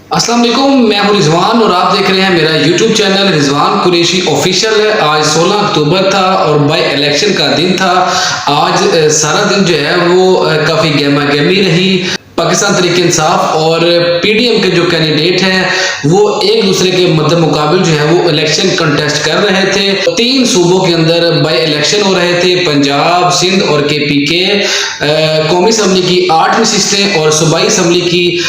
अस्सलाम वालेकुम, मैं हूं रिजवान और आप देख रहे हैं मेरा YouTube channel Rizwan Qureshi official है। आज 16 अक्टूबर था और बाई इलेक्शन का दिन था। आज सारा दिन जो है वो काफ़ी गहमा गहमी रही। पाकिस्तान तहरीक इंसाफ और पीडीएम के जो कैंडिडेट हैं वो एक दूसरे के मद्दे मुकाबिल जो है वो इलेक्शन कंटेस्ट कर रहे थे। 3 सूबों के अंदर बाई इलेक्शन हो रहे थे, पंजाब, सिंध और केपीके। कौमी असम्बली की 8 नशिस्तें और सूबाई असम्बली की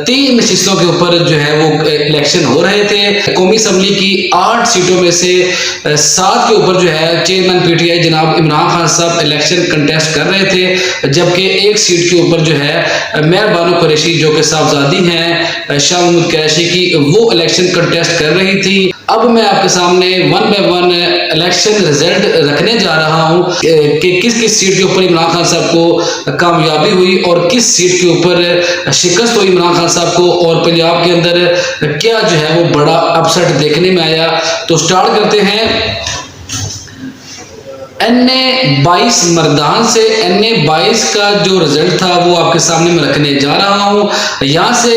3 नशिस्तों के ऊपर जो है वो इलेक्शन हो रहे थे। कौमी असम्बली की 8 सीटों में से 7 के ऊपर जो है चेयरमैन पीटीआई जनाब इमरान खान साहब इलेक्शन कंटेस्ट कर रहे थे, जबकि एक सीट के ऊपर जो है मेयर बानो कुरैशी जो कि साहबजादी हैं शाह महमूद कुरैशी की, वो इलेक्शन कंटेस्ट कर रही थी। अब मैं आपके सामने 1 बाय 1 इलेक्शन रिजल्ट रखने जा रहा हूं कि किस किस सीट के ऊपर इमरान खान साहब को कामयाबी हुई और किस सीट के ऊपर शिकस्त हुई इमरान खान साहब को, और पंजाब के अंदर क्या जो है वो बड़ा अपसेट देखने में आया। तो स्टार्ट करते हैं। NA 22 मर्दान से NA 22 का जो रिजल्ट था वो आपके सामने मैं रखने जा रहा हूँ। यहाँ से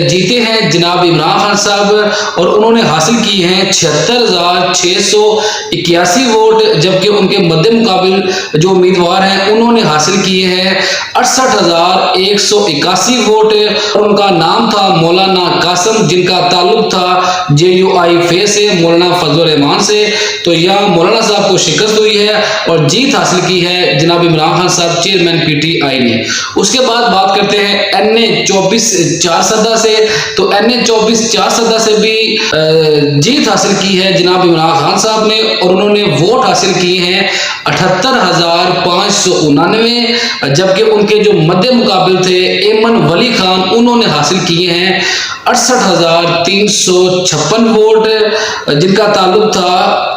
जीते हैं जनाब इमरान खान साहब और उन्होंने हासिल की हैं 76,681 वोट, जबकि उनके मद्दे मुकाबिल जो उम्मीदवार हैं उन्होंने हासिल किए हैं 68,181 वोट। और उनका नाम था मौलाना कासम, जिनका ताल्लुक था JUI फे से, मौलाना फजल रहमान से। तो यहाँ मौलाना साहब को शिकस्त हुई है और जीत हासिल की है जनाब इमरान खान साहब चेयरमैन पीटीआई ने। उसके बाद बात करते हैं NA 24 4 से। तो NA 24 4 से भी जीत हासिल की है जनाब इमरान खान साहब ने और उन्होंने वोट हासिल किए हैं 78,599, जबकि उनके जो मद्दे मुकाबिल थे एमन वली खान, उन्होंने हासिल किए हैं 68,356 वोट, जिनका ताल्लुक था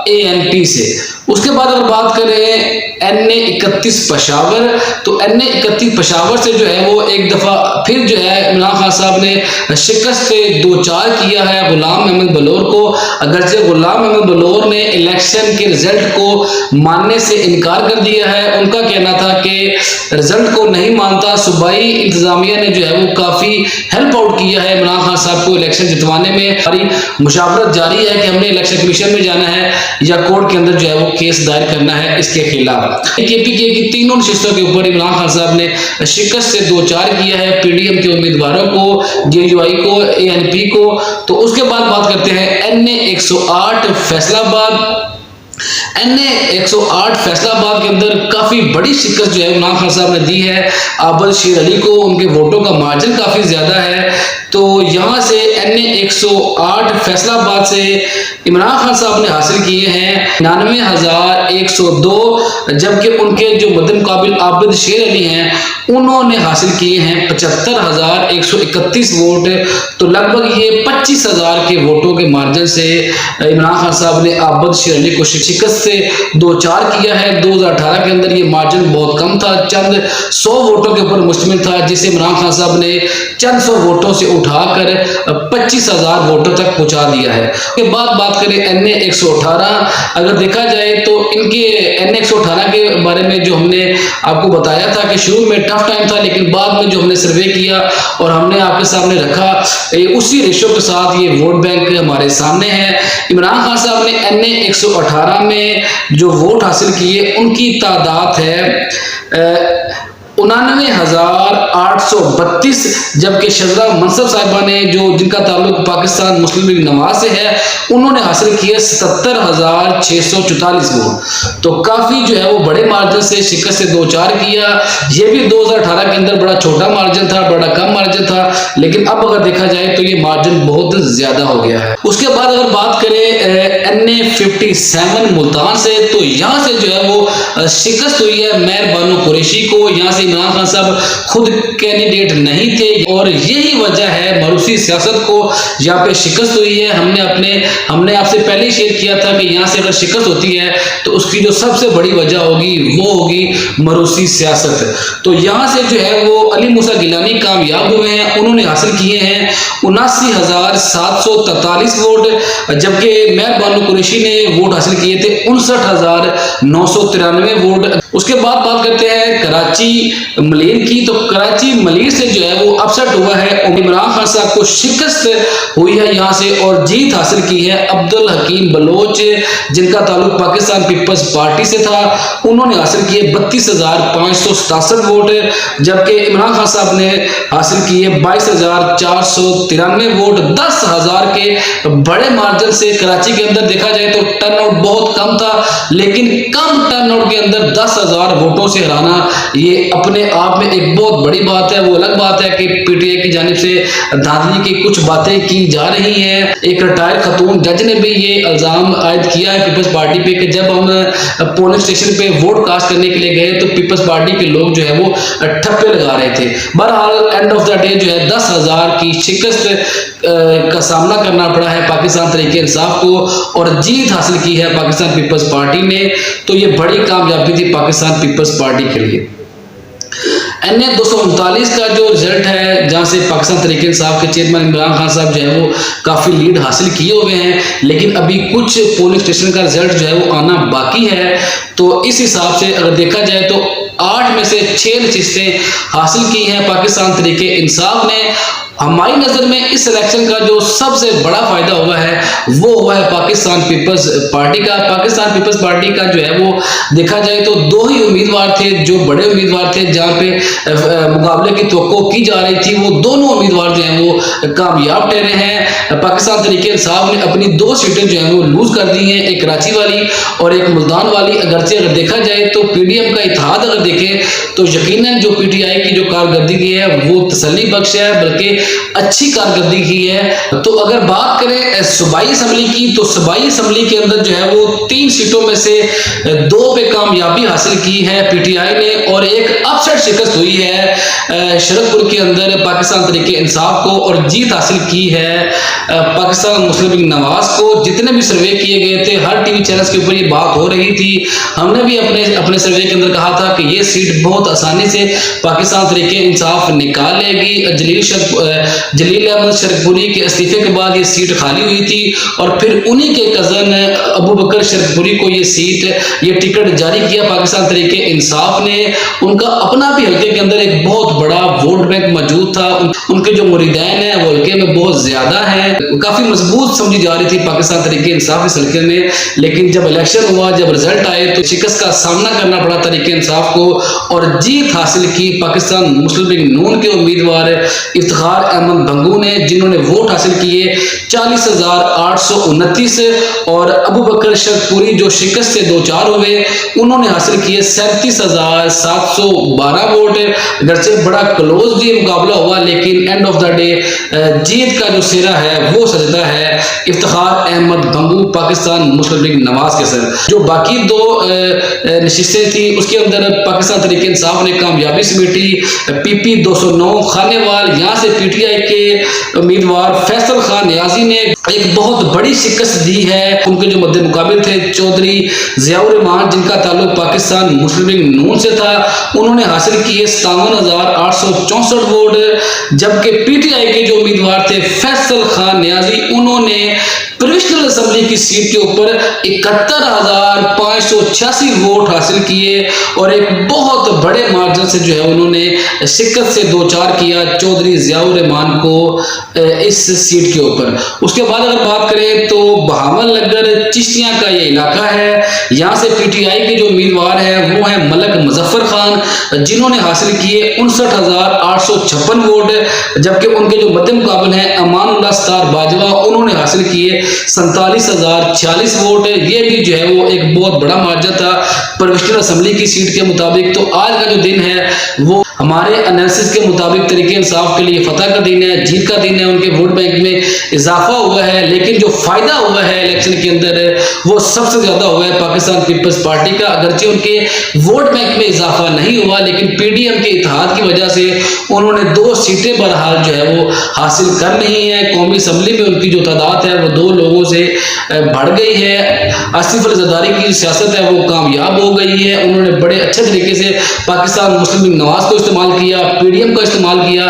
ANP से। उसके बाद अगर बात करें NA 31 पेशावर, तो NA 31 पेशावर से जो है वो एक दफा फिर जो है इमरान खान साहब ने शिकस्त से 2-4 किया है गुलाम अहमद बलोर को। अगरचे गुलाम अहमद बलोर ने इलेक्शन के रिजल्ट को मानने से इनकार कर दिया है। उनका कहना था कि रिजल्ट को नहीं मानता। सूबाई इंतजामिया ने जो है वो काफी हेल्प आउट किया है इमरान खान साहब को इलेक्शन जितवाने में। हमारी मुशावरत जारी है कि हमने इलेक्शन कमीशन में जाना है या कोर्ट के अंदर जो है वो केस दायर करना है इसके खिलाफ। केपीके की 3 नशिस्तों के ऊपर इमरान खान साहब ने शिकस्त से 2-4 किया है पीडीएम के उम्मीदवारों को, JUI को, ANP को। तो उसके बाद बात करते हैं NA 108 फैसलाबाद। NA 108 फैसलाबाद के अंदर काफी बड़ी शिकस्त जो है इमरान खान साहब ने दी है आबद शेर अली को। उनके वोटों का मार्जिन काफी ज्यादा है। तो यहाँ से NA 108 फैसलाबाद से इमरान खान साहब ने हासिल किए हैं 99,102, जबकि उनके जो मद्दे मुकाबिल आबिद शेर अली हैं उन्होंने हासिल किए हैं 75,131 वोट। तो लगभग ये 25,000 के वोटों के मार्जिन से इमरान खान साहब ने आबिद शेर अली को शिकस्त से 2-4 किया है। 2018 के अंदर ये मार्जिन बहुत कम था, चंद 100 वोटों के ऊपर मुश्तमिल था, जिसे इमरान खान साहब ने चंद 100 वोटों से उठाकर 25,000 वोटों तक पहुंचा दिया है। उसके बाद बात करें NA 118, अगर देखा जाए तो इनके NA 118 के बारे में जो हमने आपको बताया था कि शुरू में टफ टाइम था, लेकिन बाद में जो हमने सर्वे किया और हमने आपके सामने रखा उसी रेशो के साथ ये वोट बैंक हमारे सामने है। इमरान खान साहब ने NA 118 में जो वोट हासिल किए उनकी तादाद है 99,832, जबकि शजरा मनसब साहिबा ने जो जिनका ताल्लुक पाकिस्तान मुस्लिम लीग नवाज से है उन्होंने हासिल किए 77,644 वोट। तो काफी जो है वो बड़े मार्जिन से शिकस्त से 2-4 किया। ये भी 2018 के अंदर बड़ा छोटा मार्जिन था, बड़ा कम मार्जिन था, लेकिन अब अगर देखा जाए तो ये मार्जिन बहुत ज्यादा हो गया है। उसके बाद अगर बात करें NA 57 मुल्तान से, तो यहाँ से जो है वो शिकस्त हुई है मेयर बानो कुरैशी को। यहाँ से इमरान खान साहब खुद कैंडिडेट नहीं थे और यही वजह है मरूसी सियासत को यहाँ पे शिकस्त हुई है। हमने आपसे पहले ही शेयर किया था कि यहाँ से अगर शिकस्त होती है तो उसकी जो सबसे बड़ी वजह होगी वो होगी मरूसी सियासत। तो यहाँ से जो है वो अली मूसा गिलानी कामयाब हुए हैं, उन्होंने हासिल किए हैं 79,743 वोट, जबकि मेयर बानो कुरैशी ने वोट हासिल किए थे 59,993 वोट। उसके बाद बात करते हैं कराची मलीर की। तो कराची मलीर से जो है वो अपसेट हुआ है, इमरान खान साहब को शिकस्त हुई है यहाँ से और जीत हासिल की है अब्दुल हकीम बलोच, जिनका ताल्लुक पाकिस्तान पीपल्स पार्टी से था। उन्होंने हासिल किए 32,567 वोट, जबकि इमरान खान साहब ने हासिल किए 22,493 वोट। 10,000 के बड़े मार्जिन से कराची के अंदर देखा जाए तो टर्नआउट बहुत कम था, लेकिन कम टर्नआउट के अंदर 10,000 वोटों से हराना ये अपने आप में एक बहुत बड़ी बात है। वो अलग बात है कि पीटीआई की जानिब से धांधली की कुछ बातें की जा रही हैं। एक रिटायर्ड खातून जज ने भी ये इल्जाम आयद किया है पीपल्स पार्टी पे कि जब हम पोलिंग स्टेशन पे वोट कास्ट करने के लिए गए तो पीपल्स पार्टी के लोग जो है वो ठप्पे लगा रहे थे। बहरहाल एंड ऑफ द डे जो है 10,000 की शिकस्त का सामना करना पड़ा है पाकिस्तान तहरीक इंसाफ को और जीत हासिल की है पाकिस्तान पीपल्स पार्टी ने। तो ये बड़ी कामयाबी थी पाकिस्तान पीपल्स पार्टी के लिए। NA 239 का जो रिजल्ट है, जहां से पाकिस्तान तहरीक इंसाफ के चेयरमैन इमरान खान साहब जो है वो काफी लीड हासिल किए हुए हैं, लेकिन अभी कुछ पोलिंग स्टेशन का रिजल्ट जो है वो आना बाकी है। तो इस हिसाब से अगर देखा जाए तो 8 में से 6 नशिस्तें हासिल की हैं पाकिस्तान तहरीक इंसाफ ने। हमारी नजर में इस इलेक्शन का जो सबसे बड़ा फायदा हुआ है वो हुआ है पाकिस्तान पीपल्स पार्टी का। पाकिस्तान पीपल्स पार्टी का जो है वो देखा जाए तो 2 ही उम्मीदवार थे जो बड़े उम्मीदवार थे, जहां पे मुकाबले की तवक्को की जा रही थी। वो दोनों उम्मीदवार जो हैं वो कामयाब ठहरे हैं। पाकिस्तान तहरीक इंसाफ ने अपनी 2 सीटें जो है वो लूज कर दी हैं, एक कराची वाली और एक मुल्तान वाली। अगरचे अगर देखा जाए तो PDM का इत्तेहाद अगर देखें तो यकीनन जो PTI की जो कारकर्दगी है वो तसल्ली बख्श है, बल्कि अच्छी कारकर्दगी की है। तो अगर बात करें सूबाई असम्बली की, तो सूबाई असम्बली के अंदर जो है वो 3 सीटों में से 2 पे कामयाबी हासिल की है PTI ने और एक अपसेट शिकस्त हुई है शरदपुर के अंदर पाकिस्तान तहरीक इंसाफ को और जीत हासिल की है पाकिस्तान मुस्लिम लीग नवाज को। जितने भी सर्वे किए गए थे हर टीवी चैनल्स के ऊपर ये बात हो रही थी। हमने भी अपने सर्वे के अंदर कहा था कि ये सीट बहुत आसानी से पाकिस्तान तहरीक इंसाफ निकाल लेगी। जलील अहमद शरकपुरी के इस्तीफे के बाद ये सीट खाली हुई थी और फिर उन्हीं के कजन अबू बकर शरकपुरी को ये टिकट जारी किया पाकिस्तान तहरीक इंसाफ ने। उनका अपना भी हल्के के अंदर एक बहुत बड़ा वोट बैंक मौजूद था। उनके जो मुरीदैन हैं वो हल्के में बहुत ज्यादा हैं, काफी मजबूत समझी जा रही थी पाकिस्तान तहरीक इंसाफ इस हल्के में। लेकिन जब इलेक्शन हुआ, जब रिजल्ट आए तो शिकस्त का सामना करना पड़ा तहरीक इंसाफ को और जीत हासिल की पाकिस्तान मुस्लिम लीग नून के उम्मीदवार इफ्तिखार अहमद भंगू ने, जिन्होंने वोट हासिल किए 40,829 और अबू बकर शरकपुरी जो शिकस्त से 2-4 हुए उन्होंने हासिल किए 37,712 वोट। अगरचे बड़ा क्लोज भी मुकाबला हुआ, लेकिन एंड ऑफ द डे जीत का जो सिरा है वो सजदा है इफ्तिखार अहमद भंगू पाकिस्तान मुस्लिम लीग नवाज के सर। जो बाकी 2 नशिस्तें थी उसके अंदर पाकिस्तान तहरीक इंसाफ ने कामयाबी समेटी। PP 209 खानेवाल, यहाँ से PTI के उम्मीदवार फैसल खान नियाजी ने एक बहुत बड़ी शिकस्त दी है। उनके जो मद्दे मुकाबिल थे चौधरी जियाउर रहमान, जिनका ताल्लुक पाकिस्तान मुस्लिम लीग नून से था, उन्होंने हासिल किए 57,864 वोट। जबकि PTI के जो उम्मीदवार थे फैसल खान नियाजी, उन्होंने प्रोविजनल असेंबली की सीट के ऊपर 71,586 वोट हासिल किए और एक बहुत बड़े मार्जिन से जो है उन्होंने शिकस्त से 2-4 किया चौधरी जियाउर रहमान को इस सीट के ऊपर। उसके बाद अगर बात करें तो बहावल नगर चिश्तियां का ये इलाका है। यहाँ से PTI के जो उम्मीदवार हैं वो हैं मलक मुजफ्फर खान, जिन्होंने हासिल किए 59,856 वोट। जबकि उनके जो मद्दे मुकाबल हैं अमानुल्लाह सत्तार बाजवा, उन्होंने हासिल किए 47,046 वोट। ये भी जो है वो एक बहुत बड़ा मार्जिन था प्रोविजनल असेंबली की सीट के मुताबिक। तो आज का जो दिन है वो हमारे एनालिसिस के मुताबिक तहरीक इंसाफ के लिए फतह का दिन है, जीत का दिन है। उनके वोट बैंक में इजाफा हुआ है, लेकिन जो फायदा हुआ है इलेक्शन के अंदर वो सबसे ज्यादा हुआ है पाकिस्तान पीपल्स पार्टी का। अगरचे उनके वोट बैंक में इजाफा नहीं हुआ, लेकिन PDM के इत्तेहाद की वजह से उन्होंने 2 सीटें बहरहाल जो है वो हासिल कर रही है। कौमी असम्बली में उनकी जो तादाद है वो 2 लोगों से बढ़ गई है। आसिफ अली जरदारी की सियासत है वो कामयाब हो गई है। उन्होंने बड़े अच्छे तरीके से पाकिस्तान मुस्लिम लीग नवाज को इस्तेमाल किया, PDM का इस्तेमाल किया।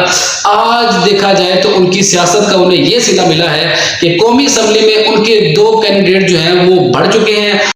आज देखा जाए तो उनकी सियासत का उन्हें यह सिला मिला है कि कौमी असम्बली में उनके 2 कैंडिडेट जो हैं वो बढ़ चुके हैं।